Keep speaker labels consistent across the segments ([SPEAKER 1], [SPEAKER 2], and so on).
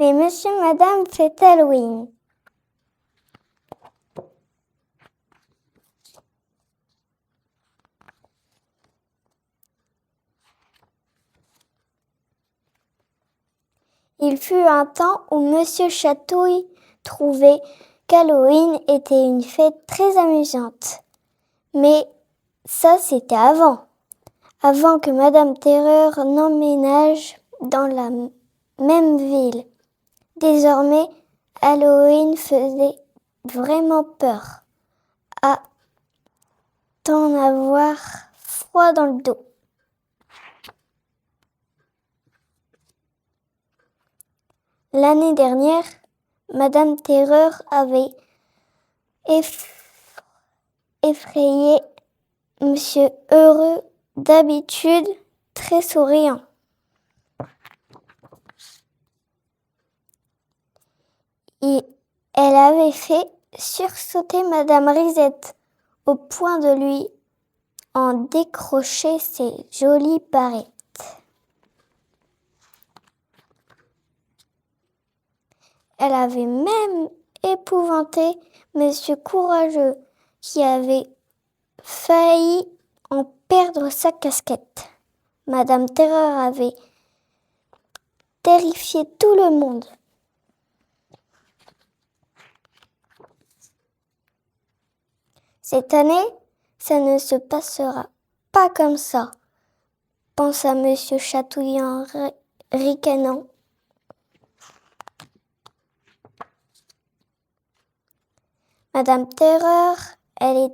[SPEAKER 1] Les Monsieur et Madame fêtent Halloween. Il fut un temps où Monsieur Chatouille trouvait qu'Halloween était une fête très amusante. Mais ça, c'était avant que Madame Terreur n'emménage dans la même ville. Désormais, Halloween faisait vraiment peur, à t'en avoir froid dans le dos. L'année dernière, Madame Terreur avait effrayé Monsieur Heureux, d'habitude très souriant. Et elle avait fait sursauter Madame Risette au point de lui en décrocher ses jolies barrettes. Elle avait même épouvanté Monsieur Courageux qui avait failli en perdre sa casquette. Madame Terreur avait terrifié tout le monde. Cette année, ça ne se passera pas comme ça, pensa Monsieur Chatouille en ricanant. Madame Terreur, elle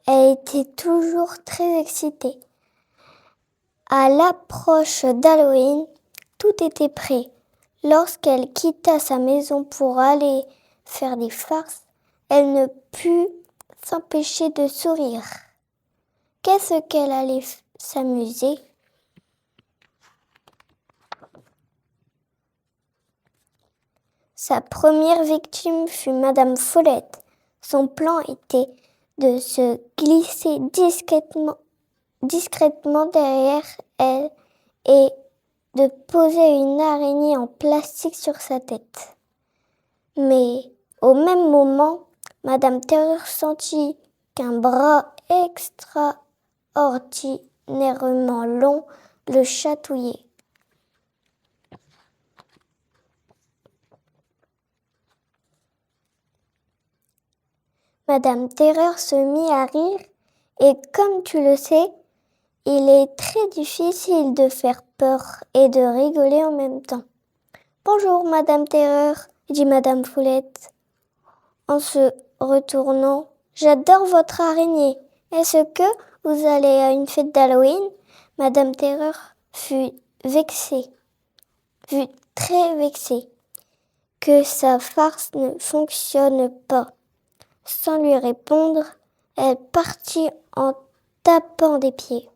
[SPEAKER 1] était toujours très excitée. À l'approche d'Halloween, tout était prêt. Lorsqu'elle quitta sa maison pour aller faire des farces, elle ne put s'empêcher de sourire. Qu'est-ce qu'elle allait s'amuser ? Sa première victime fut Madame Follette. Son plan était de se glisser discrètement derrière elle et de poser une araignée en plastique sur sa tête. Mais au même moment, Madame Terreur sentit qu'un bras extraordinairement long le chatouillait. Madame Terreur se mit à rire et comme tu le sais, il est très difficile de faire peur et de rigoler en même temps. Bonjour Madame Terreur, dit Madame Follette en se retournant. J'adore votre araignée. Est-ce que vous allez à une fête d'Halloween ? Madame Terreur fut très vexée que sa farce ne fonctionne pas. Sans lui répondre, elle partit en tapant des pieds.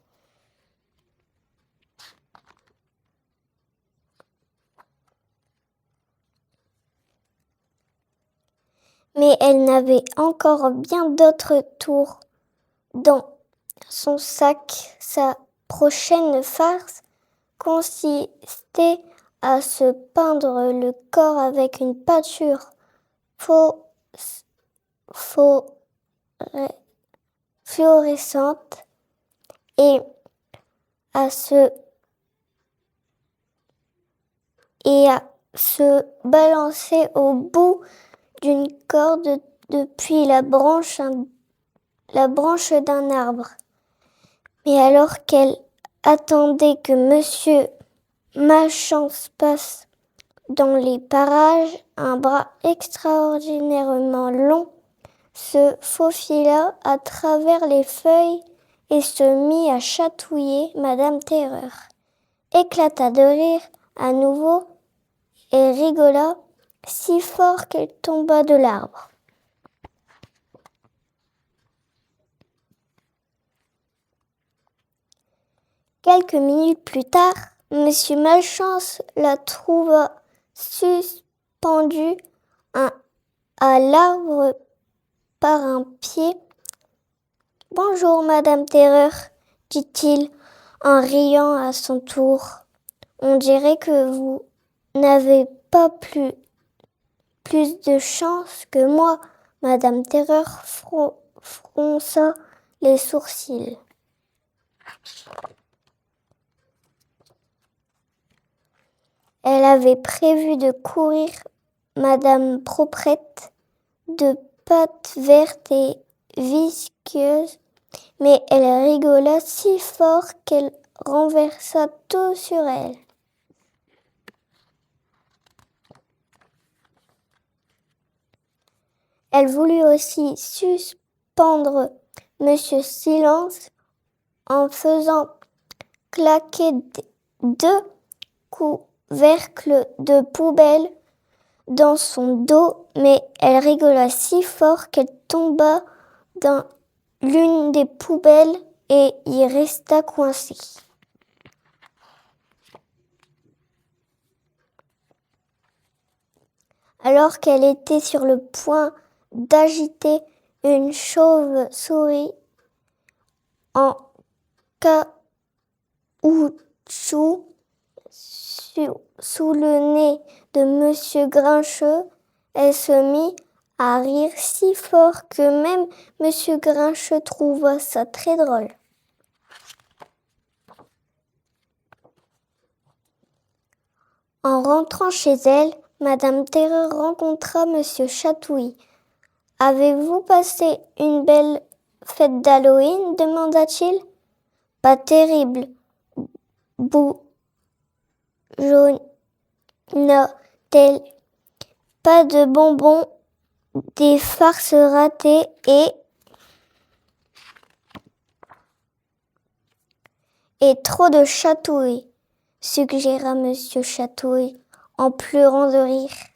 [SPEAKER 1] Mais elle n'avait encore bien d'autres tours dans son sac. Sa prochaine farce consistait à se peindre le corps avec une peinture fluorescente et à se balancer au bout d'une corde depuis la branche d'un arbre. Mais alors qu'elle attendait que Monsieur Malchance passe dans les parages, un bras extraordinairement long se faufila à travers les feuilles et se mit à chatouiller Madame Terreur. Éclata de rire à nouveau et rigola si fort qu'elle tomba de l'arbre. Quelques minutes plus tard, Monsieur Malchance la trouva suspendue à l'arbre par un pied. « Bonjour, Madame Terreur, dit-il en riant à son tour. On dirait que vous n'avez pas plus de chance que moi. Madame Terreur fronça les sourcils. Elle avait prévu de courir Madame Proprette de pattes vertes et visqueuses, mais elle rigola si fort qu'elle renversa tout sur elle. Elle voulut aussi suspendre Monsieur Silence en faisant claquer 2 couvercles de poubelle dans son dos, mais elle rigola si fort qu'elle tomba dans l'une des poubelles et y resta coincée. Alors qu'elle était sur le point d'agiter une chauve-souris en caoutchouc sous le nez de Monsieur Grincheux, elle se mit à rire si fort que même Monsieur Grincheux trouva ça très drôle. En rentrant chez elle, Madame Terreur rencontra Monsieur Chatouille. « Avez-vous passé une belle fête d'Halloween ?» demanda-t-il. « Pas terrible, bougonna-t-elle. Pas de bonbons, des farces ratées et trop de chatouilles, suggéra Monsieur Chatouille en pleurant de rire.